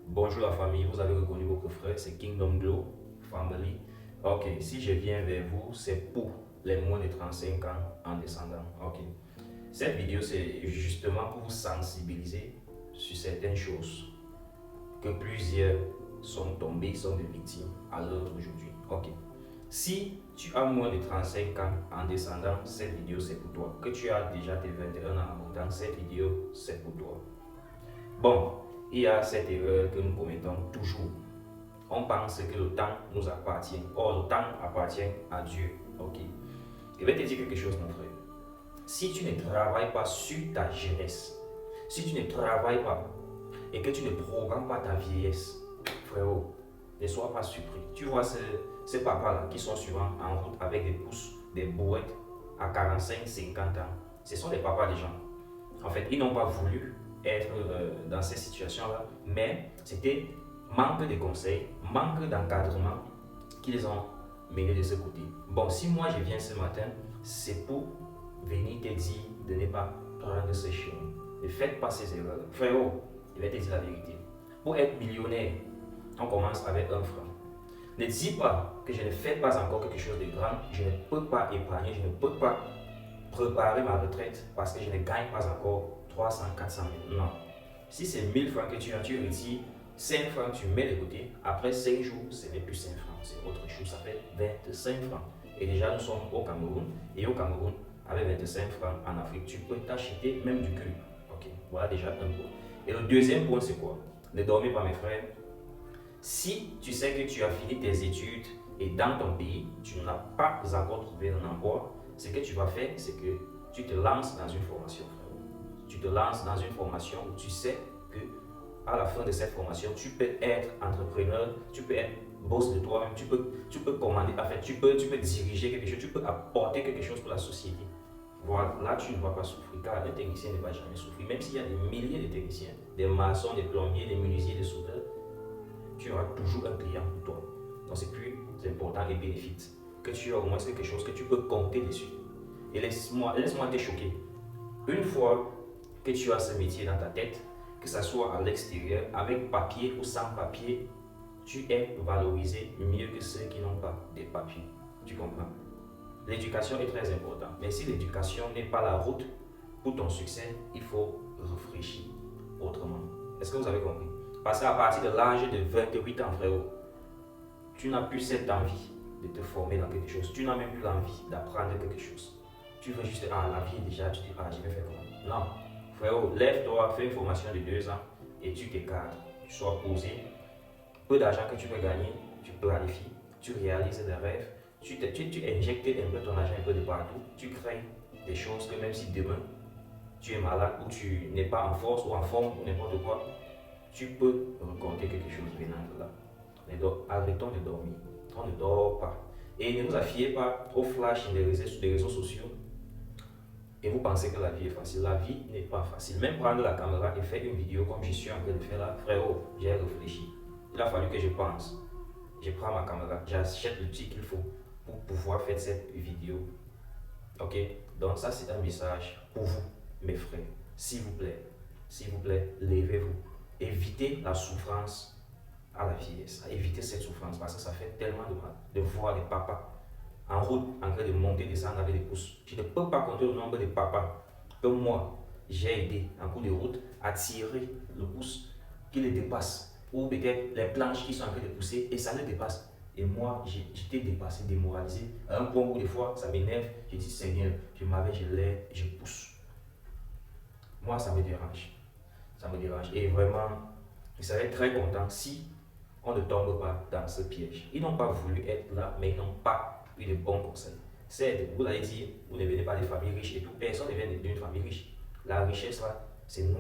Bonjour la famille, vous avez reconnu votre frère, c'est Kingdom Glow Family. Ok, si je viens vers vous, c'est pour les moins de 35 ans en descendant. Ok, cette vidéo c'est justement pour vous sensibiliser sur certaines choses que plusieurs sont tombés, sont des victimes à l'heure d'aujourd'hui. Ok, si tu as moins de 35 ans en descendant, cette vidéo c'est pour toi. Que tu as déjà tes 21 ans en montant, cette vidéo c'est pour toi. Bon, il y a cette erreur que nous commettons toujours. On pense que le temps nous appartient. Or, le temps appartient à Dieu. Ok. Je vais te dire quelque chose, mon frère. Si tu ne travailles pas sur ta jeunesse, si tu ne travailles pas et que tu ne programmes pas ta vieillesse, frérot, ne sois pas surpris. Tu vois ces papas-là qui sont souvent en route avec des pousses, des brouettes à 45, 50 ans. Ce sont des papas des gens. En fait, ils n'ont pas voulu être dans ces situations-là, mais c'était manque de conseils, manque d'encadrement qui les ont menés de ce côté. Bon, si moi je viens ce matin, c'est pour venir te dire de ne pas prendre ce chemin. Ne faites pas ces erreurs. Frérot, je vais te dire la vérité. Pour être millionnaire, on commence avec 1 franc. Ne dis pas que je ne fais pas encore quelque chose de grand, je ne peux pas épargner, je ne peux pas préparer ma retraite parce que je ne gagne pas encore 300, 400 000. Non. Si c'est 1000 francs que tu as, tu retires 5 francs, tu mets de côté. Après 5 jours, ce n'est plus 5 francs, c'est autre chose. Ça fait 25 francs. Et déjà, nous sommes au Cameroun. Et au Cameroun, avec 25 francs en Afrique, tu peux t'acheter même du cul. Ok, voilà déjà un point. Et le deuxième point, c'est quoi? Ne dormez pas, mes frères. Si tu sais que tu as fini tes études et dans ton pays, tu n'as pas encore trouvé un emploi, ce que tu vas faire, c'est que tu te lances dans une formation, frère. Tu te lances dans une formation où tu sais que à la fin de cette formation, tu peux être entrepreneur, tu peux être boss de toi-même, tu peux commander, en fait, tu peux diriger quelque chose, tu peux apporter quelque chose pour la société. Voilà, là tu ne vas pas souffrir car un technicien ne va jamais souffrir. Même s'il y a des milliers de techniciens, des maçons, des plombiers, des menuisiers, des soudeurs, tu auras toujours un client pour toi. Donc c'est plus important et bénéfique que tu aies au moins quelque chose que tu peux compter dessus. Et laisse-moi te choquer. Une fois que tu as ce métier dans ta tête, que ce soit à l'extérieur, avec papier ou sans papier, tu es valorisé mieux que ceux qui n'ont pas de papiers. Tu comprends? L'éducation est très importante. Mais si l'éducation n'est pas la route pour ton succès, il faut réfléchir autrement. Est-ce que vous avez compris? Parce qu'à partir de l'âge de 28 ans, frérot, tu n'as plus cette envie de te former dans quelque chose. Tu n'as même plus l'envie d'apprendre quelque chose. Tu veux juste, la vie déjà, tu dis, je vais faire comment? Non. Frérot, lève-toi, fais une formation de 2 ans et tu t'écartes. Tu sois posé. Peu d'argent que tu peux gagner, tu planifies, tu réalises des rêves, tu injectes un peu ton argent un peu de partout, tu crées des choses que même si demain tu es malade ou tu n'es pas en force ou en forme ou n'importe quoi, tu peux raconter quelque chose venant de là. Arrêtons de dormir. On ne dort pas. Et ne vous affiez pas au flash des réseaux sociaux et vous pensez que la vie est facile. La vie n'est pas facile. Même prendre la caméra et faire une vidéo comme je suis en train de faire là, frérot, j'ai réfléchi. Il a fallu que je pense. Je prends ma caméra, j'achète l'outil qu'il faut pour pouvoir faire cette vidéo. Ok? Donc ça c'est un message pour vous, mes frères. S'il vous plaît, levez-vous. Évitez la souffrance à la vieillesse. Évitez cette souffrance parce que ça fait tellement de mal de voir les papas en route en train de monter, descendre avec des pousses. Je ne peux pas compter le nombre de papas que moi j'ai aidé en cours de route à tirer le pouce qui le dépasse. Ou peut-être les planches qui sont en train de pousser et ça le dépasse. Et moi, j'étais dépassé, démoralisé. À un point où des fois, ça m'énerve. Je dis, Seigneur, je m'avais, je l'aide, je pousse. Moi, ça me dérange. Ça me dérange. Et vraiment, je serais très content si on ne tombe pas dans ce piège. Ils n'ont pas voulu être là, mais ils n'ont pas eu de bons conseils. Certes, vous allez dire, vous ne venez pas des familles riches et tout. Personne ne vient d'une famille riche. La richesse, là, c'est nous.